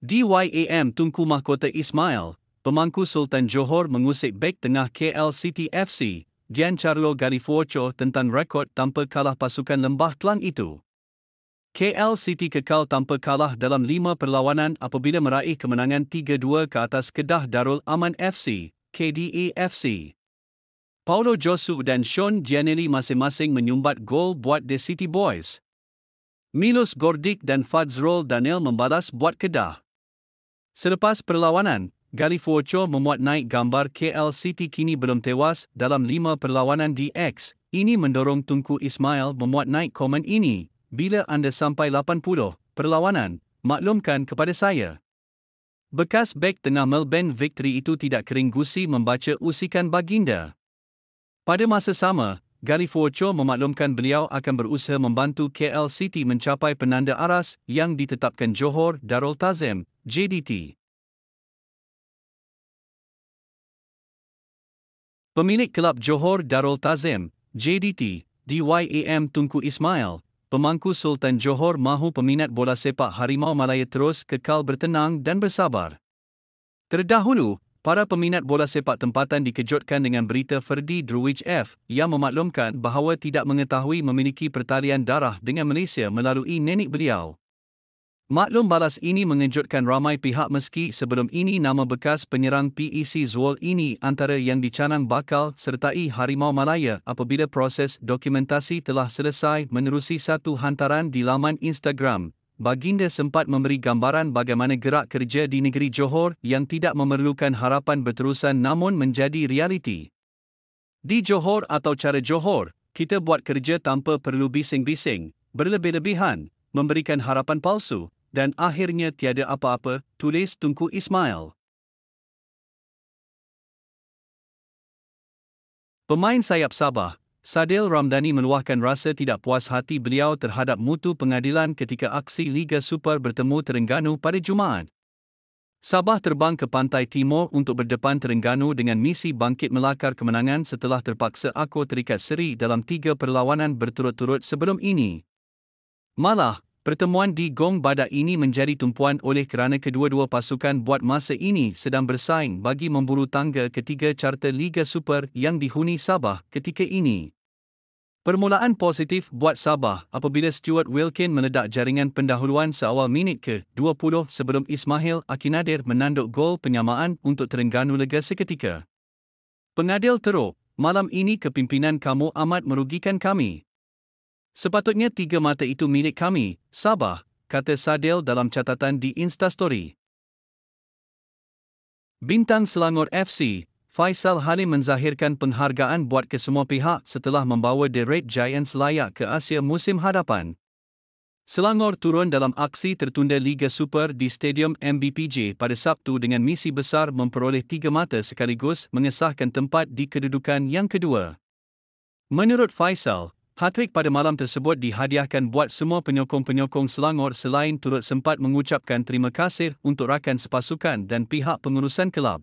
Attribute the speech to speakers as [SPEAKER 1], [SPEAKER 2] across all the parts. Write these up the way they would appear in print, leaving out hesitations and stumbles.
[SPEAKER 1] DYAM Tunku Mahkota Ismail, pemangku Sultan Johor mengusik bek tengah KL City FC, Giancarlo Garifuoco tentang rekod tanpa kalah pasukan Lembah Klang itu. KL City kekal tanpa kalah dalam 5 perlawanan apabila meraih kemenangan 3-2 ke atas Kedah Darul Aman FC, KDA FC. Paulo Josu dan Sean Gianelli masing-masing menyumbat gol buat The City Boys. Milos Gordic dan Fadzrol Daniel membalas buat Kedah. Selepas perlawanan, Garifuoco memuat naik gambar KL City kini belum tewas dalam 5 perlawanan di X. Ini mendorong Tunku Ismail memuat naik komen ini. Bila anda sampai 80 perlawanan, maklumkan kepada saya. Bekas bek tengah Melbourne Victory itu tidak kering gusi membaca usikan baginda. Pada masa sama, Garifuoco memaklumkan beliau akan berusaha membantu KL City mencapai penanda aras yang ditetapkan Johor Darul Tazim, JDT. Pemilik kelab Johor Darul Tazim, JDT, DYAM Tunku Ismail, pemangku Sultan Johor mahu peminat bola sepak Harimau Malaya terus kekal bertenang dan bersabar. Terdahulu, para peminat bola sepak tempatan dikejutkan dengan berita Ferdi Druwich F yang memaklumkan bahawa tidak mengetahui memiliki pertalian darah dengan Malaysia melalui nenek beliau. Maklum balas ini mengejutkan ramai pihak meski sebelum ini nama bekas penyerang PEC Zwolle ini antara yang dicanang bakal sertai Harimau Malaya apabila proses dokumentasi telah selesai. Menerusi satu hantaran di laman Instagram, baginda sempat memberi gambaran bagaimana gerak kerja di negeri Johor yang tidak memerlukan harapan berterusan namun menjadi realiti. Di Johor atau cara Johor, kita buat kerja tanpa perlu bising-bising, berlebih-lebihan, memberikan harapan palsu, dan akhirnya tiada apa-apa, tulis Tunku Ismail. Pemain sayap Sabah, Sadil Ramdhani meluahkan rasa tidak puas hati beliau terhadap mutu pengadilan ketika aksi Liga Super bertemu Terengganu pada Jumaat. Sabah terbang ke Pantai Timur untuk berdepan Terengganu dengan misi bangkit melakar kemenangan setelah terpaksa akur terikat seri dalam 3 perlawanan berturut-turut sebelum ini. Malah, pertemuan di Gong Badak ini menjadi tumpuan oleh kerana kedua-dua pasukan buat masa ini sedang bersaing bagi memburu tangga ketiga carta Liga Super yang dihuni Sabah ketika ini. Permulaan positif buat Sabah apabila Stuart Wilkin meledak jaringan pendahuluan seawal minit ke-20 sebelum Ismail Akinadir menanduk gol penyamaan untuk Terengganu lega seketika. Pengadil teruk, malam ini kepimpinan kamu amat merugikan kami. Sepatutnya 3 mata itu milik kami, Sabah, kata Sadil dalam catatan di Instastory. Bintang Selangor FC, Faisal Halim menzahirkan penghargaan buat kesemua pihak setelah membawa The Red Giants layak ke Asia musim hadapan. Selangor turun dalam aksi tertunda Liga Super di Stadium MBPJ pada Sabtu dengan misi besar memperoleh 3 mata sekaligus mengesahkan tempat di kedudukan yang kedua. Menurut Faisal, hat-trick pada malam tersebut dihadiahkan buat semua penyokong-penyokong Selangor selain turut sempat mengucapkan terima kasih untuk rakan sepasukan dan pihak pengurusan kelab.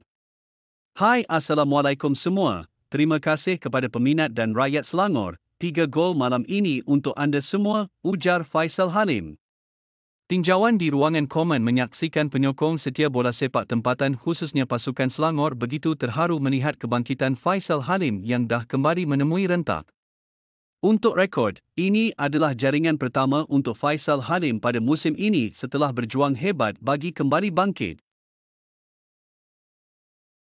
[SPEAKER 1] Hai Assalamualaikum semua, terima kasih kepada peminat dan rakyat Selangor, 3 gol malam ini untuk anda semua, ujar Faisal Halim. Tinjauan di ruangan komen menyaksikan penyokong setia bola sepak tempatan khususnya pasukan Selangor begitu terharu melihat kebangkitan Faisal Halim yang dah kembali menemui rentak. Untuk rekod, ini adalah jaringan pertama untuk Faisal Halim pada musim ini setelah berjuang hebat bagi kembali bangkit.